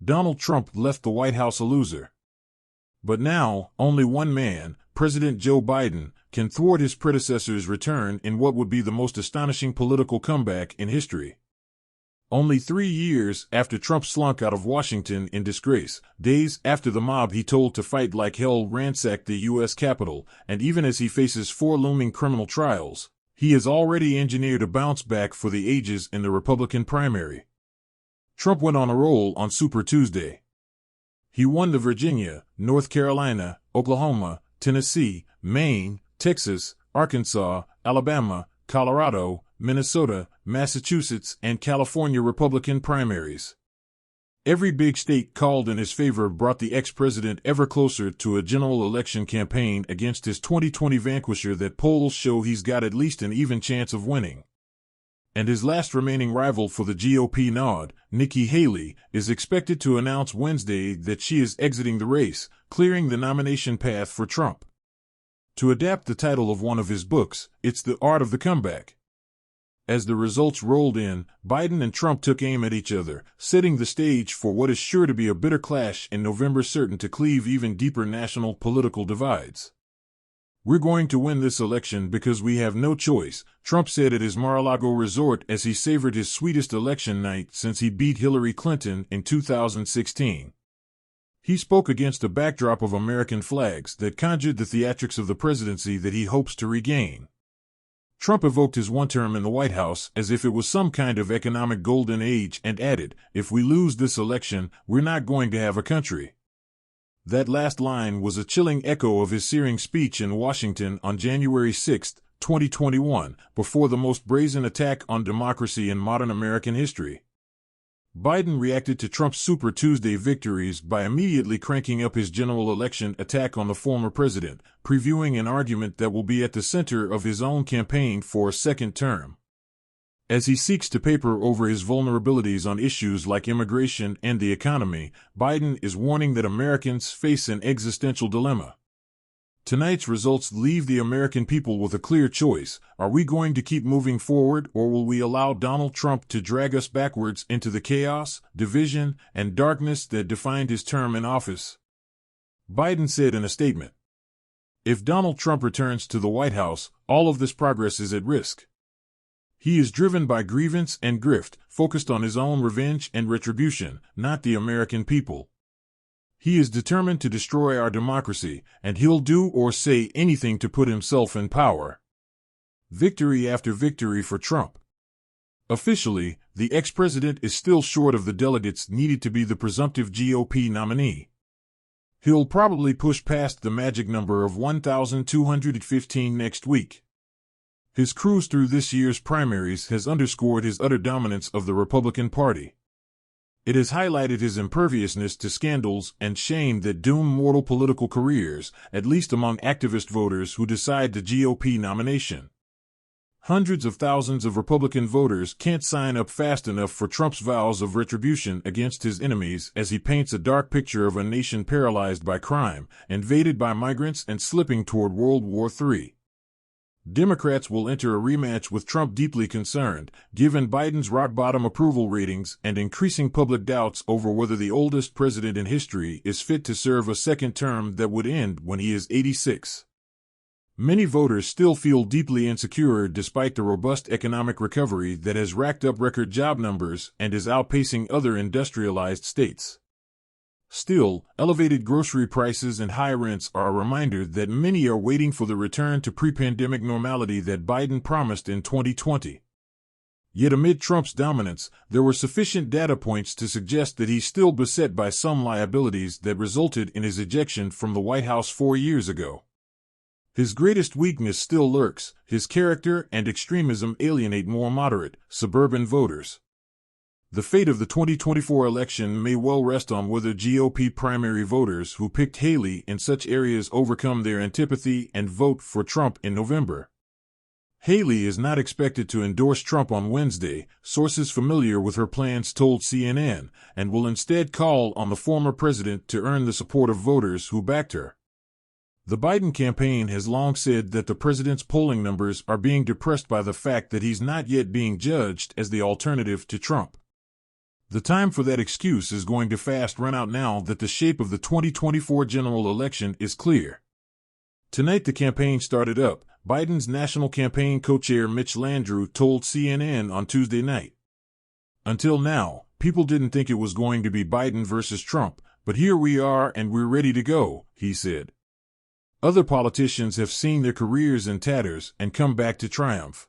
Donald Trump left the White House a loser. But now, only one man, President Joe Biden, can thwart his predecessor's return in what would be the most astonishing political comeback in history. Only 3 years after Trump slunk out of Washington in disgrace, days after the mob he told to fight like hell ransacked the U.S. Capitol, and even as he faces 4 looming criminal trials, he has already engineered a bounce back for the ages in the Republican primary. Trump went on a roll on Super Tuesday. He won the Virginia, North Carolina, Oklahoma, Tennessee, Maine, Texas, Arkansas, Alabama, Colorado, Minnesota, Massachusetts, and California Republican primaries. Every big state called in his favor brought the ex-president ever closer to a general election campaign against his 2020 vanquisher that polls show he's got at least an even chance of winning. And his last remaining rival for the GOP nod, Nikki Haley, is expected to announce Wednesday that she is exiting the race, clearing the nomination path for Trump. To adapt the title of one of his books, it's The Art of the Comeback. As the results rolled in, Biden and Trump took aim at each other, setting the stage for what is sure to be a bitter clash in November, certain to cleave even deeper national political divides. "We're going to win this election because we have no choice," Trump said at his Mar-a-Lago resort as he savored his sweetest election night since he beat Hillary Clinton in 2016. He spoke against a backdrop of American flags that conjured the theatrics of the presidency that he hopes to regain. Trump evoked his one term in the White House as if it was some kind of economic golden age and added, "If we lose this election, we're not going to have a country." That last line was a chilling echo of his searing speech in Washington on January 6, 2021, before the most brazen attack on democracy in modern American history. Biden reacted to Trump's Super Tuesday victories by immediately cranking up his general election attack on the former president, previewing an argument that will be at the center of his own campaign for a second term. As he seeks to paper over his vulnerabilities on issues like immigration and the economy, Biden is warning that Americans face an existential dilemma. Tonight's results leave the American people with a clear choice. Are we going to keep moving forward, or will we allow Donald Trump to drag us backwards into the chaos, division, and darkness that defined his term in office? Biden said in a statement, "If Donald Trump returns to the White House, all of this progress is at risk. He is driven by grievance and grift, focused on his own revenge and retribution, not the American people. He is determined to destroy our democracy, and he'll do or say anything to put himself in power." Victory after victory for Trump. Officially, the ex-president is still short of the delegates needed to be the presumptive GOP nominee. He'll probably push past the magic number of 1,215 next week. His cruise through this year's primaries has underscored his utter dominance of the Republican Party. It has highlighted his imperviousness to scandals and shame that doom mortal political careers, at least among activist voters who decide the GOP nomination. Hundreds of thousands of Republican voters can't sign up fast enough for Trump's vows of retribution against his enemies as he paints a dark picture of a nation paralyzed by crime, invaded by migrants, and slipping toward World War III. Democrats will enter a rematch with Trump deeply concerned, given Biden's rock-bottom approval ratings and increasing public doubts over whether the oldest president in history is fit to serve a second term that would end when he is 86. Many voters still feel deeply insecure despite the robust economic recovery that has racked up record job numbers and is outpacing other industrialized states. Still, elevated grocery prices and high rents are a reminder that many are waiting for the return to pre-pandemic normality that Biden promised in 2020. Yet amid Trump's dominance, there were sufficient data points to suggest that he's still beset by some liabilities that resulted in his ejection from the White House 4 years ago. His greatest weakness still lurks: his character and extremism alienate more moderate, suburban voters. The fate of the 2024 election may well rest on whether GOP primary voters who picked Haley in such areas overcome their antipathy and vote for Trump in November. Haley is not expected to endorse Trump on Wednesday, sources familiar with her plans told CNN, and will instead call on the former president to earn the support of voters who backed her. The Biden campaign has long said that the president's polling numbers are being depressed by the fact that he's not yet being judged as the alternative to Trump. The time for that excuse is going to fast run out now that the shape of the 2024 general election is clear. Tonight the campaign started up, Biden's national campaign co-chair Mitch Landrieu told CNN on Tuesday night. Until now, people didn't think it was going to be Biden versus Trump, but here we are and we're ready to go, he said. Other politicians have seen their careers in tatters and come back to triumph.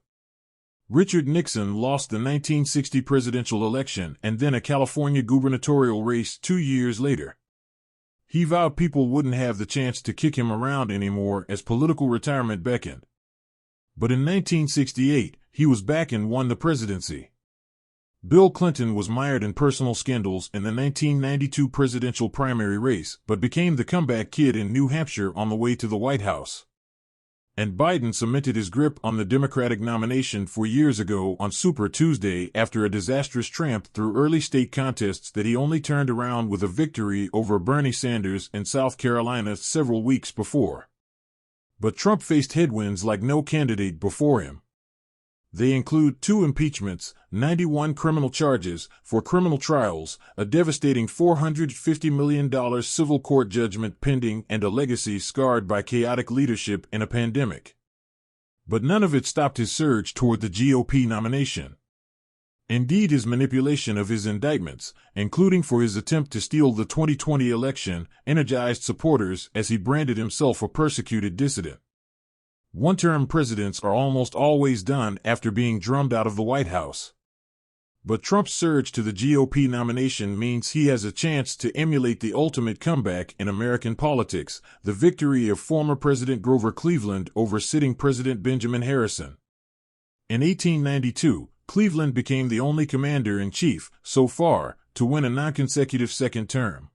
Richard Nixon lost the 1960 presidential election and then a California gubernatorial race 2 years later. He vowed people wouldn't have the chance to kick him around anymore as political retirement beckoned. But in 1968, he was back and won the presidency. Bill Clinton was mired in personal scandals in the 1992 presidential primary race, but became the comeback kid in New Hampshire on the way to the White House. And Biden cemented his grip on the Democratic nomination 4 years ago on Super Tuesday after a disastrous tramp through early state contests that he only turned around with a victory over Bernie Sanders in South Carolina several weeks before. But Trump faced headwinds like no candidate before him. They include 2 impeachments, 91 criminal charges, 4 criminal trials, a devastating $450 million civil court judgment pending, and a legacy scarred by chaotic leadership in a pandemic. But none of it stopped his surge toward the GOP nomination. Indeed, his manipulation of his indictments, including for his attempt to steal the 2020 election, energized supporters as he branded himself a persecuted dissident. One-term presidents are almost always done after being drummed out of the White House. But Trump's surge to the GOP nomination means he has a chance to emulate the ultimate comeback in American politics, the victory of former President Grover Cleveland over sitting President Benjamin Harrison. In 1892, Cleveland became the only commander-in-chief, so far, to win a non-consecutive second term.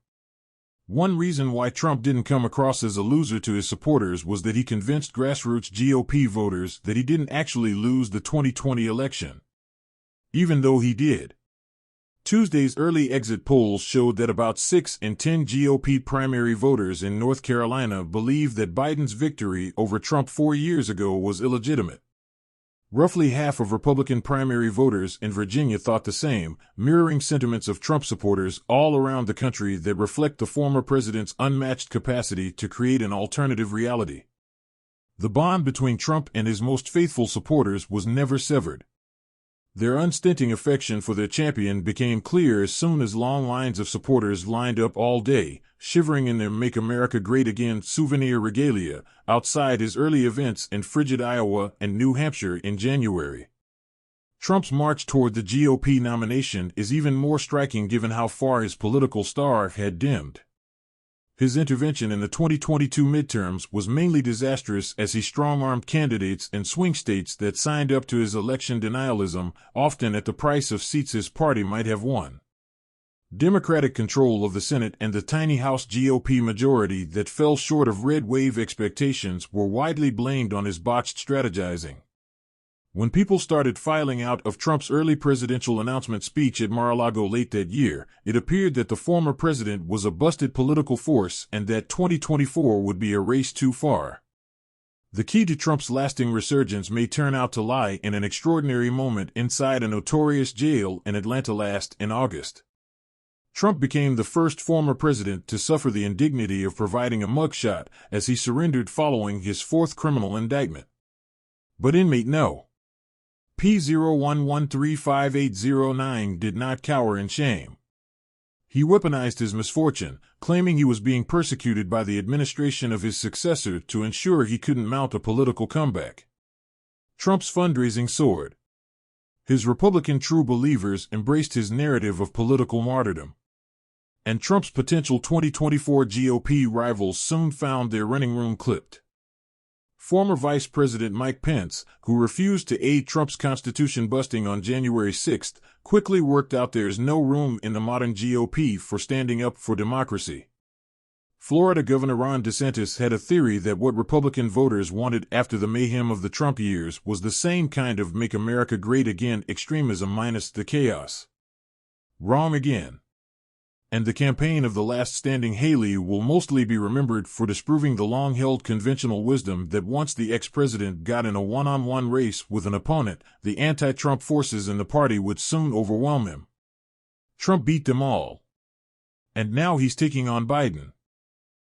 One reason why Trump didn't come across as a loser to his supporters was that he convinced grassroots GOP voters that he didn't actually lose the 2020 election. Even though he did. Tuesday's early exit polls showed that about 6 in 10 GOP primary voters in North Carolina believe that Biden's victory over Trump 4 years ago was illegitimate. Roughly half of Republican primary voters in Virginia thought the same, mirroring sentiments of Trump supporters all around the country that reflect the former president's unmatched capacity to create an alternative reality. The bond between Trump and his most faithful supporters was never severed. Their unstinting affection for their champion became clear as soon as long lines of supporters lined up all day, shivering in their Make America Great Again souvenir regalia, outside his early events in frigid Iowa and New Hampshire in January. Trump's march toward the GOP nomination is even more striking given how far his political star had dimmed. His intervention in the 2022 midterms was mainly disastrous as he strong-armed candidates in swing states that signed up to his election denialism, often at the price of seats his party might have won. Democratic control of the Senate and the tiny House GOP majority that fell short of red wave expectations were widely blamed on his botched strategizing. When people started filing out of Trump's early presidential announcement speech at Mar-a-Lago late that year, it appeared that the former president was a busted political force and that 2024 would be a race too far. The key to Trump's lasting resurgence may turn out to lie in an extraordinary moment inside a notorious jail in Atlanta in August. Trump became the first former president to suffer the indignity of providing a mugshot as he surrendered following his 4th criminal indictment. But inmate No. P01135809 did not cower in shame. He weaponized his misfortune, claiming he was being persecuted by the administration of his successor to ensure he couldn't mount a political comeback. Trump's fundraising soared. His Republican true believers embraced his narrative of political martyrdom. And Trump's potential 2024 GOP rivals soon found their running room clipped. Former Vice President Mike Pence, who refused to aid Trump's Constitution busting on January 6, quickly worked out there's no room in the modern GOP for standing up for democracy. Florida Governor Ron DeSantis had a theory that what Republican voters wanted after the mayhem of the Trump years was the same kind of Make America Great Again extremism minus the chaos. Wrong again. And the campaign of the last standing Haley will mostly be remembered for disproving the long-held conventional wisdom that once the ex-president got in a one-on-one race with an opponent, the anti-Trump forces in the party would soon overwhelm him. Trump beat them all. And now he's taking on Biden.